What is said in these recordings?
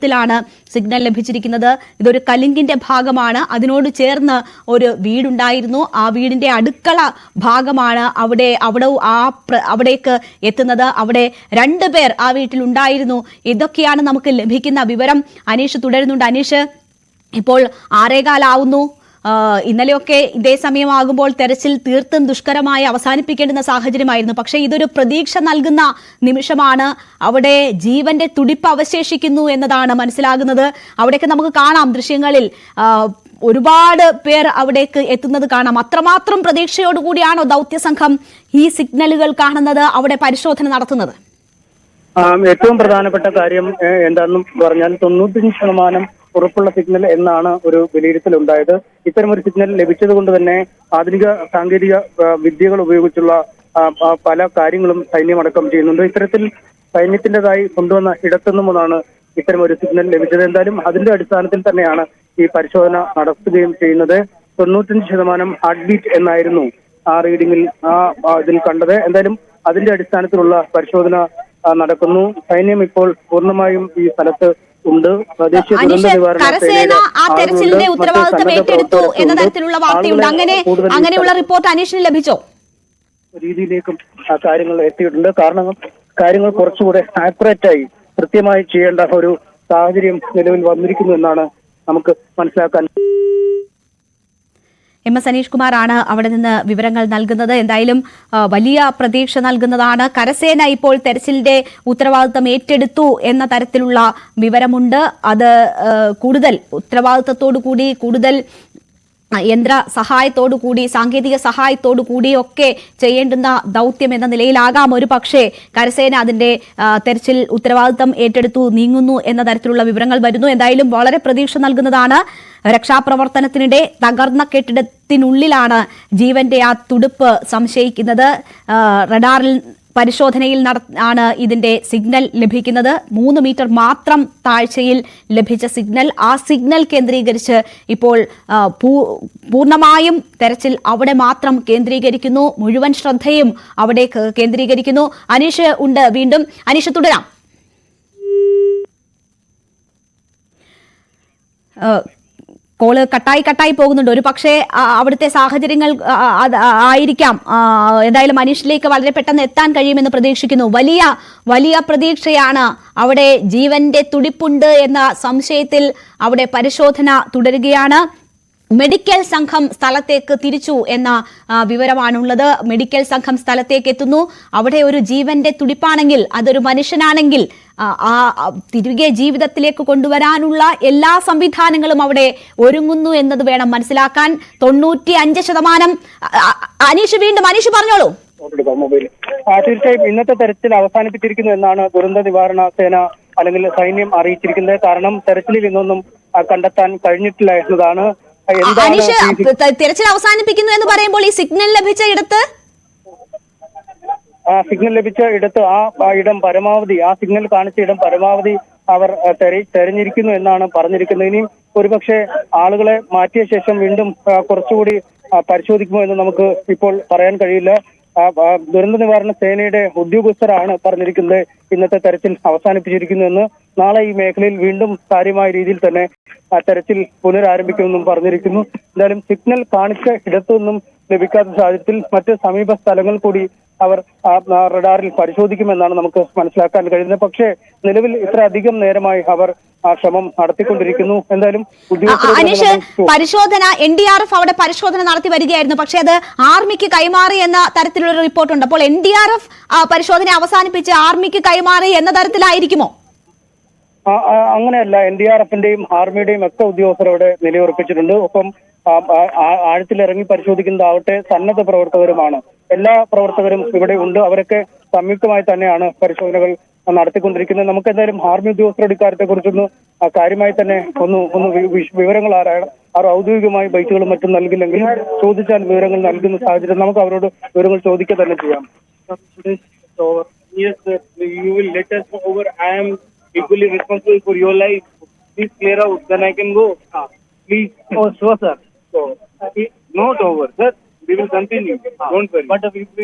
ാണ് സിഗ്നൽ ലഭിച്ചിരിക്കുന്നത്. ഇതൊരു കലിങ്കിന്റെ ഭാഗമാണ്. അതിനോട് ചേർന്ന് ഒരു വീടുണ്ടായിരുന്നു. ആ വീടിന്റെ അടുക്കള ഭാഗമാണ് അവിടേക്ക് എത്തുന്നത്. അവിടെ 2 പേർ ആ വീട്ടിലുണ്ടായിരുന്നു. ഇതൊക്കെയാണ് നമുക്ക് ലഭിക്കുന്ന വിവരം. അനീഷ് തുടരുന്നുണ്ട്. അനീഷ്, ഇപ്പോൾ 6:15 ഇന്നലെയൊക്കെ ഇതേ സമയമാകുമ്പോൾ തെരച്ചിൽ തീർത്തും ദുഷ്കരമായി അവസാനിപ്പിക്കേണ്ടുന്ന സാഹചര്യമായിരുന്നു. പക്ഷേ ഇതൊരു പ്രതീക്ഷ നൽകുന്ന നിമിഷമാണ്. അവിടെ ജീവന്റെ തുടിപ്പ് അവശേഷിക്കുന്നു എന്നതാണ് മനസ്സിലാകുന്നത്. അവിടേക്ക് നമുക്ക് കാണാം ദൃശ്യങ്ങളിൽ ഒരുപാട് പേർ അവിടേക്ക് എത്തുന്നത് കാണാം. അത്രമാത്രം പ്രതീക്ഷയോടുകൂടിയാണോ ദൗത്യസംഘം ഈ സിഗ്നലുകൾ കാണുന്നത്, അവിടെ പരിശോധന നടത്തുന്നത്? ഏറ്റവും പ്രധാനപ്പെട്ട കാര്യം എന്താണെന്നും പറഞ്ഞാൽ 95% ഉറപ്പുള്ള സിഗ്നൽ എന്നാണ് ഒരു വിലയിരുത്തലുണ്ടായത്. ഇത്തരമൊരു സിഗ്നൽ ലഭിച്ചത് കൊണ്ട് തന്നെ ആധുനിക സാങ്കേതിക വിദ്യകൾ ഉപയോഗിച്ചുള്ള പല കാര്യങ്ങളും സൈന്യമടക്കം ചെയ്യുന്നുണ്ട്. ഇത്തരത്തിൽ സൈന്യത്തിൻ്റെതായി കൊണ്ടുവന്ന ഇടത്തുനിന്നുമാണ് ഇത്തരമൊരു സിഗ്നൽ ലഭിച്ചത്. എന്തായാലും അതിന്റെ അടിസ്ഥാനത്തിൽ തന്നെയാണ് ഈ പരിശോധന നടത്തുകയും ചെയ്യുന്നത്. 95% ഹാർട്ട് ബീറ്റ് എന്നായിരുന്നു ആ റീഡിംഗിൽ ഇതിൽ കണ്ടത്. എന്തായാലും അതിന്റെ അടിസ്ഥാനത്തിലുള്ള പരിശോധന നടക്കുന്നു. സൈന്യം ഇപ്പോൾ പൂർണ്ണമായും ഈ സ്ഥലത്ത് ഉണ്ട്. ദേശീയ ദുരന്ത നിവാരണ തെരച്ചിലിന്റെ ഉത്തരവാദിത്തം ഏറ്റെടുത്തു എന്ന തരത്തിലുള്ള വാർത്തയുണ്ട്. അങ്ങനെയുള്ള റിപ്പോർട്ട് അന്വേഷണം ലഭിച്ചോ? രീതിയിലേക്കും ആ കാര്യങ്ങൾ എത്തിയിട്ടുണ്ട്. കാരണം കാര്യങ്ങൾ കുറച്ചുകൂടെ ആക്യുറേറ്റായി കൃത്യമായി ചെയ്യേണ്ട ഒരു സാഹചര്യം നിലവിൽ വന്നിരിക്കുന്നു എന്നാണ് നമുക്ക് മനസ്സിലാക്കാൻ. MS അനീഷ് കുമാറാണ് അവിടെ നിന്ന് വിവരങ്ങൾ നൽകുന്നത്. എന്തായാലും വലിയ പ്രതീക്ഷ നൽകുന്നതാണ്. കരസേന ഇപ്പോൾ തെരച്ചിലിന്റെ ഉത്തരവാദിത്തം ഏറ്റെടുത്തു എന്ന തരത്തിലുള്ള വിവരമുണ്ട്. അത് കൂടുതൽ ഉത്തരവാദിത്തത്തോടു കൂടി, കൂടുതൽ യന്ത്ര സഹായത്തോടുകൂടി, സാങ്കേതിക സഹായത്തോടുകൂടി ഒക്കെ ചെയ്യേണ്ടുന്ന ദൗത്യം എന്ന നിലയിലാകാം ഒരു പക്ഷേ കരസേന അതിന്റെ തെരച്ചിൽ ഉത്തരവാദിത്തം ഏറ്റെടുത്തു നീങ്ങുന്നു എന്ന തരത്തിലുള്ള വിവരങ്ങൾ വരുന്നു. എന്തായാലും വളരെ പ്രതീക്ഷ നൽകുന്നതാണ്. രക്ഷാപ്രവർത്തനത്തിനിടെ തകർന്ന കെട്ടിടത്തിനുള്ളിലാണ് ജീവന്റെ ആ തുടിപ്പ് സംശയിക്കുന്നത്. റഡാറിൽ പരിശോധനയിൽ ആണ് ഇതിന്റെ സിഗ്നൽ ലഭിക്കുന്നത്. 3 മീറ്റർ മാത്രം താഴ്ചയിൽ ലഭിച്ച സിഗ്നൽ. ആ സിഗ്നൽ കേന്ദ്രീകരിച്ച് ഇപ്പോൾ പൂർണ്ണമായും തെരച്ചിൽ അവിടെ മാത്രം കേന്ദ്രീകരിക്കുന്നു. മുഴുവൻ ശ്രദ്ധയും അവിടെ കേന്ദ്രീകരിക്കുന്നു. അനീഷ് ഉണ്ട് വീണ്ടും. അനീഷ്, തുടരാം. കോള് കട്ടായി പോകുന്നുണ്ട്. ഒരു പക്ഷേ അവിടുത്തെ സാഹചര്യങ്ങൾ ആയിരിക്കാം. എന്തായാലും അനീഷിലേക്ക് വളരെ പെട്ടെന്ന് എത്താൻ കഴിയുമെന്ന് പ്രതീക്ഷിക്കുന്നു. വലിയ പ്രതീക്ഷയാണ്. അവിടെ ജീവന്റെ തുടിപ്പുണ്ട് എന്ന സംശയത്തിൽ അവിടെ പരിശോധന തുടരുകയാണ്. മെഡിക്കൽ സംഘം സ്ഥലത്തേക്ക് തിരിച്ചു എന്ന വിവരമാണുള്ളത്. മെഡിക്കൽ സംഘം സ്ഥലത്തേക്ക് എത്തുന്നു. അവിടെ ഒരു ജീവന്റെ തുടിപ്പാണെങ്കിൽ, അതൊരു മനുഷ്യനാണെങ്കിൽ ആ തിരികെ ജീവിതത്തിലേക്ക് കൊണ്ടുവരാനുള്ള എല്ലാ സംവിധാനങ്ങളും അവിടെ ഒരുങ്ങുന്നു എന്നത് വേണം മനസ്സിലാക്കാൻ. 95%. അനീഷ് പറഞ്ഞോളൂ. തീർച്ചയായും ഇന്നത്തെ തെരച്ചിൽ അവസാനിപ്പിച്ചിരിക്കുന്നു എന്നാണ് ദുരന്ത നിവാരണ സേന അല്ലെങ്കിൽ സൈന്യം അറിയിച്ചിരിക്കുന്നത്. കാരണം തെരച്ചിലിൽ ഇന്നൊന്നും കണ്ടെത്താൻ കഴിഞ്ഞിട്ടില്ല എന്നതാണ്. അനീഷ്, തെരച്ചിൽ അവസാനിപ്പിക്കുന്നു എന്ന് പറയുമ്പോൾ ഈ സിഗ്നൽ ലഭിച്ച ഇടത്ത് ആ ഇടം പരമാവധി, ആ സിഗ്നൽ കാണിച്ച ഇടം പരമാവധി അവർ തെരഞ്ഞിരിക്കുന്നു എന്നാണ് പറഞ്ഞിരിക്കുന്നത്. ഇനിയും ഒരുപക്ഷെ ആളുകളെ മാറ്റിയ ശേഷം വീണ്ടും കുറച്ചുകൂടി പരിശോധിക്കുമോ എന്ന് നമുക്ക് ഇപ്പോൾ പറയാൻ കഴിയില്ല. ദുരന്ത നിവാരണ സേനയുടെ ഉദ്യോഗസ്ഥരാണ് പറഞ്ഞിരിക്കുന്നത് ഇന്നത്തെ തെരച്ചിൽ അവസാനിപ്പിച്ചിരിക്കുന്നു എന്ന്. നാളെ ഈ മേഖലയിൽ വീണ്ടും കാര്യമായ രീതിയിൽ തന്നെ തെരച്ചിൽ പുനരാരംഭിക്കുമെന്നും പറഞ്ഞിരിക്കുന്നു. എന്തായാലും സിഗ്നൽ കാണിച്ച ഇടത്തുനിന്നും ലഭിക്കാത്ത സാഹചര്യത്തിൽ മറ്റ് സമീപ സ്ഥലങ്ങൾ കൂടി അവർ റഡാറിൽ പരിശോധിക്കുമെന്നാണ് നമുക്ക് മനസ്സിലാക്കാൻ കഴിയുന്നത്. പക്ഷേ നിലവിൽ ഇത്ര അധികം നേരമായി അവർ ആ ശ്രമം നടത്തിക്കൊണ്ടിരിക്കുന്നു. എന്തായാലും അനീഷ്, പരിശോധന NDRF അവിടെ പരിശോധന നടത്തി വരികയായിരുന്നു. പക്ഷേ അത് ആർമിക്ക് കൈമാറി എന്ന തരത്തിലുള്ള റിപ്പോർട്ടുണ്ട്. അപ്പോൾ NDRF പരിശോധന അവസാനിപ്പിച്ച് ആർമിക്ക് കൈമാറി എന്ന തരത്തിലായിരിക്കുമോ? അങ്ങനെയല്ല. NDRFന്റെയും ആർമിയുടെയും ഒക്കെ ഉദ്യോഗസ്ഥർ അവിടെ നിലയുറപ്പിച്ചിട്ടുണ്ട്. ഒപ്പം ആഴത്തിലിറങ്ങി പരിശോധിക്കുന്നതാവട്ടെ സന്നദ്ധ പ്രവർത്തകരുമാണ്. എല്ലാ പ്രവർത്തകരും ഇവിടെ ഉണ്ട്. അവരൊക്കെ സംയുക്തമായി തന്നെയാണ് പരിശോധനകൾ നടത്തിക്കൊണ്ടിരിക്കുന്നത്. നമുക്ക് എന്തായാലും ആർമി ഉദ്യോഗസ്ഥരുടെ ഇക്കാര്യത്തെ കുറിച്ചൊന്ന് കാര്യമായി തന്നെ ഒന്ന് വിവരങ്ങൾ അവർ ഔദ്യോഗികമായി ബൈക്കുകളും മറ്റും നൽകില്ലെങ്കിൽ ചോദിച്ചാൽ വിവരങ്ങൾ നൽകുന്ന സാഹചര്യം നമുക്ക് അവരോട് വിവരങ്ങൾ ചോദിക്കുക തന്നെ ചെയ്യാം. Equally responsible for your life. Please clear out, then I can go. Please. Oh, sure, sir. So, it's not over, sir. We will continue. Don't worry. But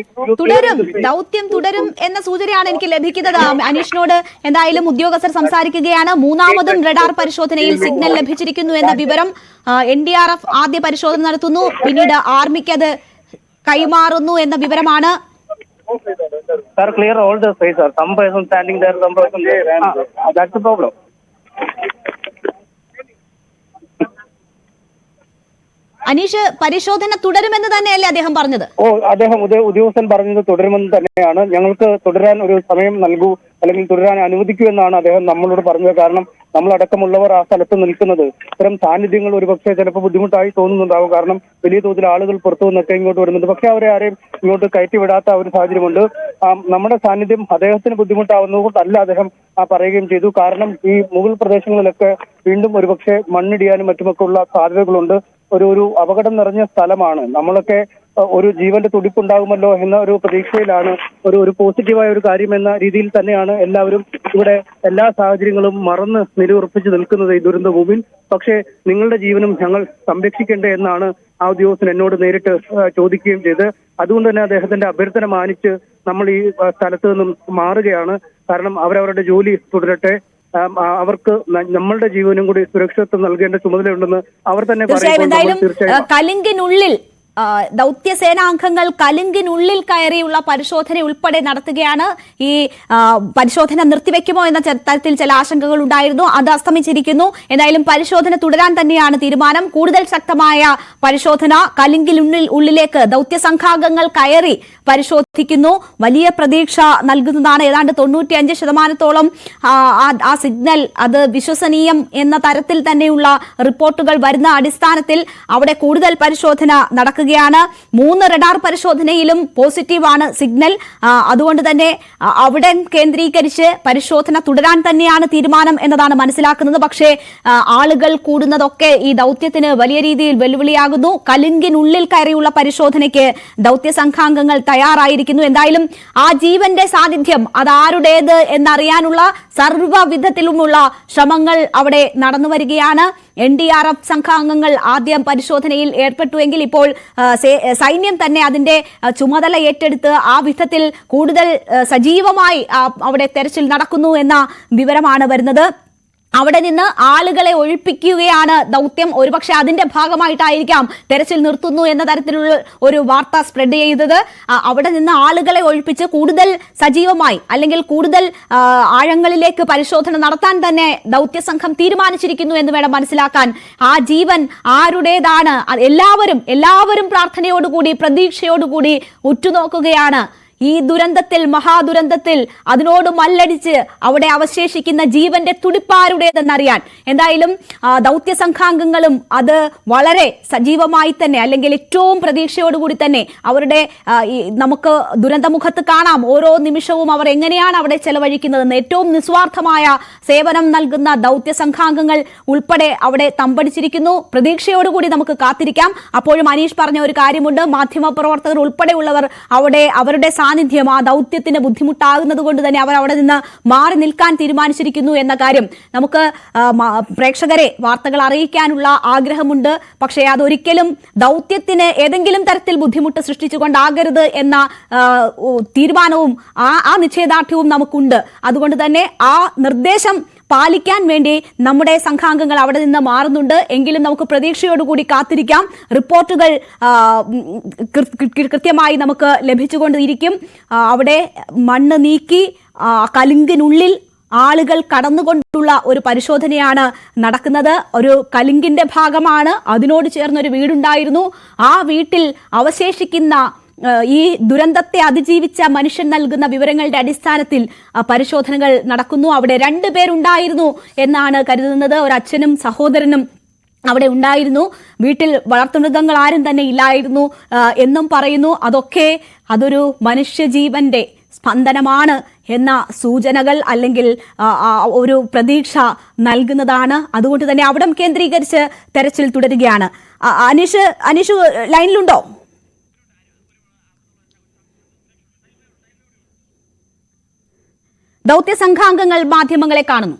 തുടരും, ദൗത്യം തുടരും എന്ന സൂചനയാണ് എനിക്ക് ലഭിക്കുന്നത്. അനീഷിനോട് എന്തായാലും ഉദ്യോഗസ്ഥർ സംസാരിക്കുകയാണ്. മൂന്നാമതും റഡാർ പരിശോധനയിൽ സിഗ്നൽ ലഭിച്ചിരിക്കുന്നു എന്ന വിവരം. NDRF ആദ്യ പരിശോധന നടത്തുന്നു, പിന്നീട് ആർമിക്ക് അത് കൈമാറുന്നു എന്ന വിവരമാണ്. Sir, clear all the space, sir. Some person standing there, some person there. That's the problem. Aneesh, പരിശോധന തുടരുമെന്ന് തന്നെയല്ലേ അദ്ദേഹം പറഞ്ഞത്? അദ്ദേഹം ഉദ്യോഗസ്ഥൻ പറഞ്ഞത് തുടരുമെന്ന് തന്നെയാണ്. ഞങ്ങൾക്ക് തുടരാൻ ഒരു സമയം നൽകൂ, അല്ലെങ്കിൽ തുടരാൻ അനുവദിക്കൂ എന്നാണ് അദ്ദേഹം നമ്മളോട് പറഞ്ഞത്. കാരണം നമ്മളടക്കമുള്ളവർ ആ സ്ഥലത്ത് നിൽക്കുന്നത് ഇത്തരം സാന്നിധ്യങ്ങൾ ഒരുപക്ഷെ ചിലപ്പോൾ ബുദ്ധിമുട്ടായി തോന്നുന്നുണ്ടാവും. കാരണം വലിയ തോതിൽ ആളുകൾ പുറത്തു നിന്നൊക്കെ ഇങ്ങോട്ട് വരുന്നുണ്ട്. പക്ഷെ അവരെ ആരെയും ഇങ്ങോട്ട് കയറ്റിവിടാത്ത ഒരു സാഹചര്യമുണ്ട്. നമ്മുടെ സാന്നിധ്യം അദ്ദേഹത്തിന് ബുദ്ധിമുട്ടാവുന്നതുകൊണ്ടല്ല അദ്ദേഹം പറയുകയും ചെയ്തു. കാരണം ഈ മുകൾ പ്രദേശങ്ങളിലൊക്കെ വീണ്ടും ഒരുപക്ഷെ മണ്ണിടിയാനും മറ്റുമൊക്കെ ഉള്ള സാധ്യതകളുണ്ട്. ഒരു അപകടം നിറഞ്ഞ സ്ഥലമാണ്. നമ്മളൊക്കെ ഒരു ജീവന്റെ തുടിപ്പുണ്ടാകുമല്ലോ എന്ന ഒരു പ്രതീക്ഷയിലാണ്, ഒരു പോസിറ്റീവായ ഒരു കാര്യം എന്ന രീതിയിൽ തന്നെയാണ് എല്ലാവരും ഇവിടെ എല്ലാ സാഹചര്യങ്ങളും മറന്ന് നിലയുറപ്പിച്ച് നിൽക്കുന്നത് ഈ ദുരന്ത ഭൂമിയിൽ. പക്ഷേ നിങ്ങളുടെ ജീവനും ഞങ്ങൾ സംരക്ഷിക്കേണ്ടേ എന്നാണ് ആ ഉദ്യോഗസ്ഥൻ എന്നോട് നേരിട്ട് ചോദിക്കുകയും ചെയ്ത്. അതുകൊണ്ട് തന്നെ അദ്ദേഹത്തിന്റെ അഭ്യർത്ഥന മാനിച്ച് നമ്മൾ ഈ സ്ഥലത്ത് നിന്നും മാറുകയാണ്. കാരണം അവരവരുടെ ജോലി തുടരട്ടെ, അവർക്ക് നമ്മളുടെ ജീവനും കൂടി സുരക്ഷിതത്വം നൽകേണ്ട ചുമതലയുണ്ടെന്ന് അവർ തന്നെ പറയുമ്പോൾ കലിംഗിനുള്ളിൽ ദൗത്യസേനാംഗങ്ങൾ കലിംഗിനുള്ളിൽ കയറിയുള്ള പരിശോധന ഉൾപ്പെടെ നടത്തുകയാണ്. ഈ പരിശോധന നിർത്തിവെക്കുമോ എന്ന തരത്തിൽ ചില ആശങ്കകൾ ഉണ്ടായിരുന്നു, അത് അസ്തമിച്ചിരിക്കുന്നു. എന്തായാലും പരിശോധന തുടരാൻ തന്നെയാണ് തീരുമാനം. കൂടുതൽ ശക്തമായ പരിശോധന ഉള്ളിലേക്ക് ദൗത്യസംഘാംഗങ്ങൾ കയറി പരിശോധിക്കുന്നു. വലിയ പ്രതീക്ഷ നൽകുന്നതാണ്. ഏതാണ്ട് 95% ആ സിഗ്നൽ അത് വിശ്വസനീയം എന്ന തരത്തിൽ തന്നെയുള്ള റിപ്പോർട്ടുകൾ വരുന്ന അടിസ്ഥാനത്തിൽ അവിടെ കൂടുതൽ പരിശോധന നടക്കുകയാണ്. 3 റഡാർ പരിശോധനയിലും പോസിറ്റീവാണ് സിഗ്നൽ. അതുകൊണ്ട് തന്നെ അവിടെ കേന്ദ്രീകരിച്ച് പരിശോധന തുടരാൻ തന്നെയാണ് തീരുമാനം എന്നതാണ് മനസ്സിലാക്കുന്നത്. പക്ഷേ ആളുകൾ കൂടുന്നതൊക്കെ ഈ ദൗത്യത്തിന് വലിയ രീതിയിൽ വെല്ലുവിളിയാകുന്നു. കലിംഗിനുള്ളിൽ കയറിയുള്ള പരിശോധനയ്ക്ക് ദൗത്യ സംഘാംഗങ്ങൾ തയ്യാറായിരിക്കുന്നു. എന്തായാലും ആ ജീവന്റെ സാന്നിധ്യം അതാരുടേത് എന്നറിയാനുള്ള സർവ്വവിധത്തിലുമുള്ള ശ്രമങ്ങൾ അവിടെ നടന്നു വരികയാണ്. NDRF സംഘാംഗങ്ങൾ ആദ്യം പരിശോധനയിൽ ഏർപ്പെട്ടുവെങ്കിൽ ഇപ്പോൾ സൈന്യം തന്നെ അതിന്റെ ചുമതല ഏറ്റെടുത്ത് ആ വിധത്തിൽ കൂടുതൽ സജീവമായി അവിടെ തെരച്ചിൽ നടക്കുന്നു എന്ന വിവരമാണ് വരുന്നത്. അവിടെ നിന്ന് ആളുകളെ ഒഴിപ്പിക്കുകയാണ് ദൗത്യം. ഒരുപക്ഷെ അതിന്റെ ഭാഗമായിട്ടായിരിക്കാം തെരച്ചിൽ നിർത്തുന്നു എന്ന തരത്തിലുള്ള ഒരു വാർത്ത സ്പ്രെഡ് ചെയ്തത്. അവിടെ നിന്ന് ആളുകളെ ഒഴിപ്പിച്ച് കൂടുതൽ സജീവമായി അല്ലെങ്കിൽ കൂടുതൽ ആഴങ്ങളിലേക്ക് പരിശോധന നടത്താൻ തന്നെ ദൗത്യസംഘം തീരുമാനിച്ചിരിക്കുന്നു എന്ന് വേണം മനസ്സിലാക്കാൻ. ആ ജീവൻ ആരുടേതാണ്? എല്ലാവരും പ്രാർത്ഥനയോടുകൂടി പ്രതീക്ഷയോടുകൂടി ഉറ്റുനോക്കുകയാണ്. ഈ ദുരന്തത്തിൽ, മഹാദുരന്തത്തിൽ അതിനോട് മല്ലടിച്ച് അവിടെ അവശേഷിക്കുന്ന ജീവന്റെ തുടിപ്പാരുടേതെന്നറിയാൻ എന്തായാലും ദൗത്യ സംഘാംഗങ്ങളും അത് വളരെ സജീവമായി തന്നെ അല്ലെങ്കിൽ ഏറ്റവും പ്രതീക്ഷയോടുകൂടി തന്നെ അവരുടെ നമുക്ക് ദുരന്തമുഖത്ത് കാണാം ഓരോ നിമിഷവും അവർ എങ്ങനെയാണ് അവിടെ ചെലവഴിക്കുന്നതെന്ന്. ഏറ്റവും നിസ്വാർത്ഥമായ സേവനം നൽകുന്ന ദൗത്യ സംഘാംഗങ്ങൾ ഉൾപ്പെടെ അവിടെ തമ്പടിച്ചിരിക്കുന്നു. പ്രതീക്ഷയോടുകൂടി നമുക്ക് കാത്തിരിക്കാം. അപ്പോഴും അനീഷ് പറഞ്ഞ ഒരു കാര്യമുണ്ട്, മാധ്യമപ്രവർത്തകർ ഉൾപ്പെടെയുള്ളവർ അവിടെ അവരുടെ സാന്നിധ്യം ആ ദൗത്യത്തിന് ബുദ്ധിമുട്ടാകുന്നത് കൊണ്ട് തന്നെ അവർ അവിടെ നിന്ന് മാറി നിൽക്കാൻ തീരുമാനിച്ചിരിക്കുന്നു എന്ന കാര്യം നമുക്ക് പ്രേക്ഷകരെ വാർത്തകൾ അറിയിക്കാനുള്ള ആഗ്രഹമുണ്ട്. പക്ഷേ അതൊരിക്കലും ദൗത്യത്തിന് ഏതെങ്കിലും തരത്തിൽ ബുദ്ധിമുട്ട് സൃഷ്ടിച്ചുകൊണ്ടാകരുത് എന്ന തീരുമാനവും ആ നിശ്ചയദാർഢ്യവും നമുക്കുണ്ട്. അതുകൊണ്ട് തന്നെ ആ നിർദ്ദേശം പാലിക്കാൻ വേണ്ടി നമ്മുടെ സംഘാംഗങ്ങൾ അവിടെ നിന്ന് മാറുന്നുണ്ട്. എങ്കിലും നമുക്ക് പ്രതീക്ഷയോടുകൂടി കാത്തിരിക്കാം. റിപ്പോർട്ടുകൾ കൃത്യമായി നമുക്ക് ലഭിച്ചുകൊണ്ടിരിക്കും. അവിടെ മണ്ണ് നീക്കി കലിംഗിനുള്ളിൽ ആളുകൾ കടന്നുകൊണ്ടുള്ള ഒരു പരിശോധനയാണ് നടക്കുന്നത്. ഒരു കലിംഗിന്റെ ഭാഗമാണ്. അതിനോട് ചേർന്നൊരു വീടുണ്ടായിരുന്നു. ആ വീട്ടിൽ അവശേഷിക്കുന്ന ഈ ദുരന്തത്തെ അതിജീവിച്ച മനുഷ്യൻ നൽകുന്ന വിവരങ്ങളുടെ അടിസ്ഥാനത്തിൽ പരിശോധനകൾ നടക്കുന്നു. അവിടെ 2 പേരുണ്ടായിരുന്നു എന്നാണ് കരുതുന്നത്. ഒരു അച്ഛനും സഹോദരനും അവിടെ ഉണ്ടായിരുന്നു. വീട്ടിൽ വളർത്തുമൃഗങ്ങൾ ആരും തന്നെ ഇല്ലായിരുന്നു എന്നും പറയുന്നു. അതൊരു മനുഷ്യജീവന്റെ സ്പന്ദനമാണ് എന്ന സൂചനകൾ അല്ലെങ്കിൽ ഒരു പ്രതീക്ഷ നൽകുന്നതാണ്. അതുകൊണ്ട് തന്നെ അവിടം കേന്ദ്രീകരിച്ച് തെരച്ചിൽ തുടരുകയാണ്. അനീഷ് ലൈനിലുണ്ടോ? ദൗത്യ സംഘാംഗങ്ങൾ മാധ്യമങ്ങളെ കാണുന്നു.